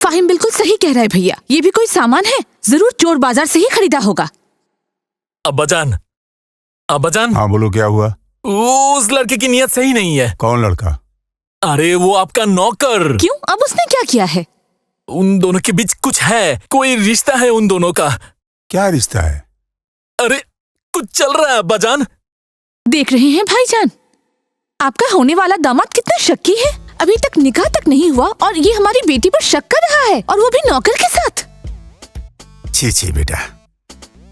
फाहिम बिल्कुल सही कह रहा है भैया, ये भी कोई सामान है, जरूर चोर बाजार से ही खरीदा होगा। अब्बाजान, अब्बाजान। हाँ बोलो, क्या हुआ? उस लड़के की नीयत सही नहीं है। कौन लड़का? अरे वो आपका नौकर। क्यों, अब उसने क्या किया है? उन दोनों के बीच कुछ है, कोई रिश्ता है उन दोनों का। क्या रिश्ता है? अरे कुछ चल रहा है अब्बाजान। देख रहे हैं भाईजान, आपका होने वाला दामाद कितना शक्की है। अभी तक निकाह तक नहीं हुआ और ये हमारी बेटी पर शक कर रहा है, और वो भी नौकर के साथ। छी छी बेटा,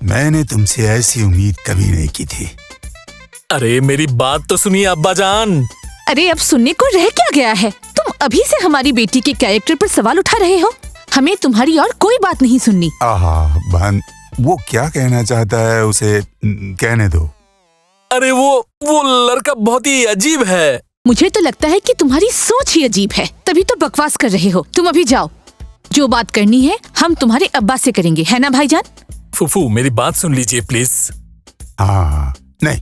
मैंने तुमसे ऐसी उम्मीद कभी नहीं की थी। अरे मेरी बात तो सुनिए अब्बाजान। अरे अब सुनने को रह क्या गया है? तुम अभी से हमारी बेटी के कैरेक्टर पर सवाल उठा रहे हो। हमें तुम्हारी और कोई बात नहीं सुननी। आहा बहन, वो क्या कहना चाहता है उसे कहने दो। अरे वो लड़का बहुत ही अजीब है। मुझे तो लगता है कि तुम्हारी सोच ही अजीब है, तभी तो बकवास कर रहे हो। तुम अभी जाओ, जो बात करनी है हम तुम्हारे अब्बा से करेंगे, है ना भाईजान? फूफू मेरी बात सुन लीजिए प्लीज। हाँ नहीं,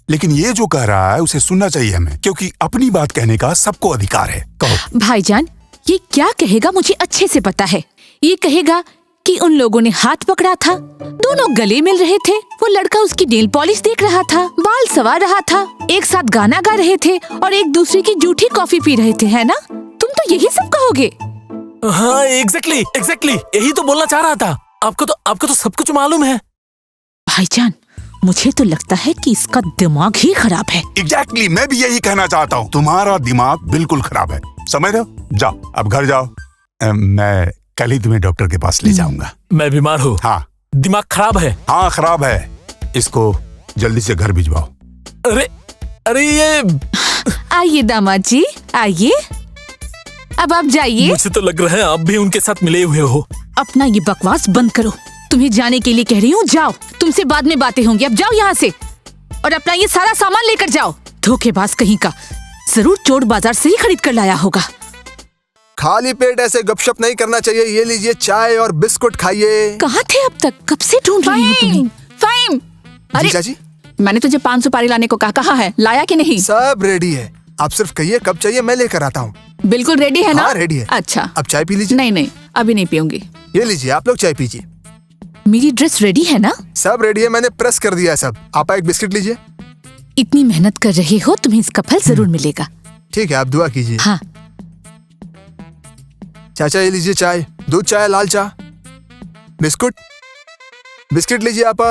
लेकिन ये जो कह रहा है उसे सुनना चाहिए हमें, क्योंकि अपनी बात कहने का सबको अधिकार है। कहो। भाईजान, ये क्या कहेगा मुझे अच्छे से पता है। ये कहेगा कि उन लोगों ने हाथ पकड़ा था, दोनों गले मिल रहे थे, वो लड़का उसकी नेल पॉलिश देख रहा था, बाल संवार रहा था, एक साथ गाना गा रहे थे और एक दूसरे की जूठी कॉफी पी रहे थे, है ना? तुम तो यही सब कहोगे। हाँ एग्जैक्टली यही तो बोलना चाह रहा था। आपको तो सब कुछ मालूम है। भाईजान, मुझे तो लगता है कि इसका दिमाग ही खराब है। एग्जैक्टली, मैं भी यही कहना चाहता हूँ। तुम्हारा दिमाग बिल्कुल खराब है, समझ रहे हो? जाओ अब घर जाओ, मैं कल ही तुम्हें डॉक्टर के पास ले जाऊंगा। मैं बीमार हूँ। हाँ दिमाग खराब है। हाँ खराब है, इसको जल्दी से घर भिजवाओ। अरे ये आइए दामाद जी, आइए, अब आप जाइए। मुझे तो लग रहा है आप भी उनके साथ मिले हुए हो। अपना ये बकवास बंद करो। तुम्हें जाने के लिए कह रही हूँ, जाओ। तुमसे बाद में बातें होंगी, अब जाओ यहाँ से और अपना ये सारा सामान लेकर जाओ। धोखेबाज कहीं का, जरूर चोर बाजार से ही खरीद कर लाया होगा। खाली पेट ऐसे गपशप नहीं करना चाहिए। ये लीजिए चाय और बिस्कुट खाइए। कहाँ थे अब तक? कब से ढूंढ रही हूँ तुम्हें। फाहिम, अरे जीजाजी, मैंने तुझे 5 सुपारी लाने को कहा है, लाया कि नहीं? सब रेडी है, आप सिर्फ कहिए कब चाहिए, मैं लेकर आता हूँ। बिल्कुल रेडी है ना? हाँ रेडी है। अच्छा, अब चाय पी लीजिए। नहीं अभी नहीं पीऊंगी। ये लीजिए, आप लोग चाय पीजिए। मेरी ड्रेस रेडी है ना? सब रेडी है, मैंने प्रेस कर दिया है सब। आप एक बिस्किट लीजिए। इतनी मेहनत कर रहे हो, तुम्हें इसका फल जरूर मिलेगा। ठीक है, आप दुआ कीजिए। हाँ। चाचा ये लीजिए चाय, दूध चाय, लाल चाय, बिस्किट लीजिए आप।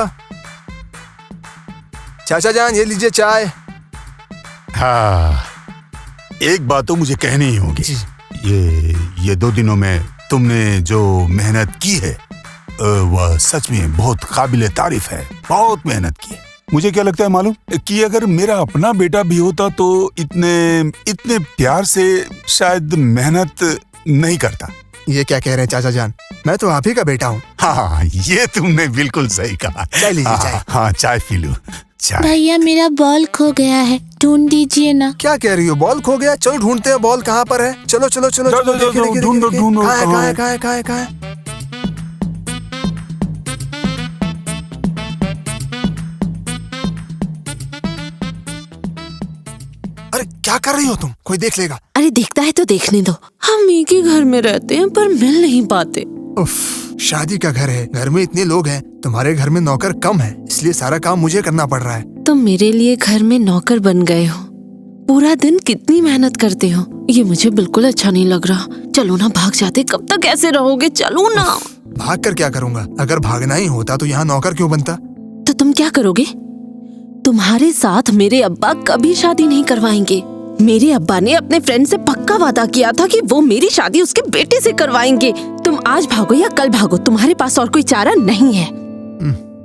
चाचा जान ये लीजिए चाय। हाँ, एक बात तो मुझे कहनी ही होगी। जी। ये 2 दिनों में तुमने जो मेहनत की है वह सच में बहुत काबिले तारीफ है। बहुत मेहनत की है। मुझे क्या लगता है मालूम, कि अगर मेरा अपना बेटा भी होता तो इतने प्यार से शायद मेहनत नहीं करता। ये क्या कह रहे हैं चाचा जान, मैं तो आप ही का बेटा हूँ। हाँ ये तुमने बिल्कुल सही कहा। चाय लीजिए, चाय। हाँ चाय पी लो। चाय। भैया मेरा बॉल खो गया है, ढूंढ दीजिए ना। क्या कह रही हो, बॉल खो गया? चलो ढूंढते हैं बॉल कहाँ पर है। चलो चलो चलो जाओ, चलो, जाओ, देखिए, जाओ, देखिए, ढूंढो, देखिए। ढूंढो, कहाँ है, कहाँ कहाँ है, है? कहाँ है, कहाँ है, कहाँ है? अरे क्या कर रही हो तुम, कोई देख लेगा। अरे देखता है तो देखने दो। हम एक ही घर में रहते हैं पर मिल नहीं पाते। उफ, शादी का घर है, घर में इतने लोग हैं, तुम्हारे घर में नौकर कम है, इसलिए सारा काम मुझे करना पड़ रहा है। तुम मेरे लिए घर में नौकर बन गए हो, पूरा दिन कितनी मेहनत करते हो, ये मुझे बिल्कुल अच्छा नहीं लग रहा। चलो ना, भाग जाते, कब तक ऐसे रहोगे? चलो ना। भाग कर क्या करूँगा? अगर भागना ही होता तो यहाँ नौकर क्यों बनता? तो तुम क्या करोगे? तुम्हारे साथ मेरे अब्बा कभी शादी नहीं करवाएंगे। मेरे अब्बा ने अपने फ्रेंड से पक्का वादा किया था कि वो मेरी शादी उसके बेटे से करवाएंगे। तुम आज भागो या कल भागो, तुम्हारे पास और कोई चारा नहीं है।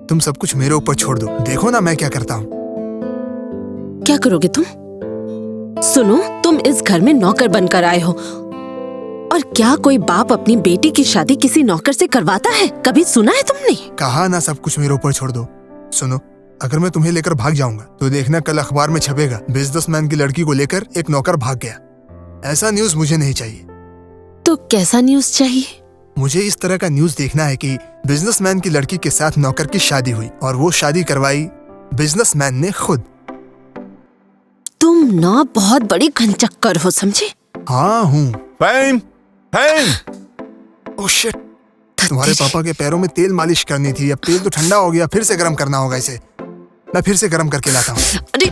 तुम सब कुछ मेरे ऊपर छोड़ दो, देखो ना मैं क्या करता हूँ। क्या करोगे तुम? सुनो, तुम इस घर में नौकर बनकर आए हो, और क्या कोई बाप अपनी बेटी की शादी किसी नौकर से करवाता है? कभी सुना है तुमने? कहा ना सब कुछ मेरे ऊपर छोड़ दो। सुनो, अगर मैं तुम्हें लेकर भाग जाऊंगा तो देखना कल अखबार में छपेगा, बिजनेसमैन की लड़की को लेकर एक नौकर भाग गया। ऐसा न्यूज मुझे नहीं चाहिए। तो कैसा न्यूज चाहिए? मुझे इस तरह का न्यूज देखना है कि बिजनेसमैन की लड़की के साथ नौकर की शादी हुई और वो शादी करवाई बिजनेसमैन ने खुद। तुम ना बहुत बड़ी घनचक्कर हो, समझे? हाँ हूँ। फाहिम, फाहिम, शिट। तुम्हारे पापा के पैरों में तेल मालिश करनी थी। अब तेल तो ठंडा हो गया, फिर से गर्म करना होगा इसे। मैं फिर से गर्म करके लाता हूँ। अरे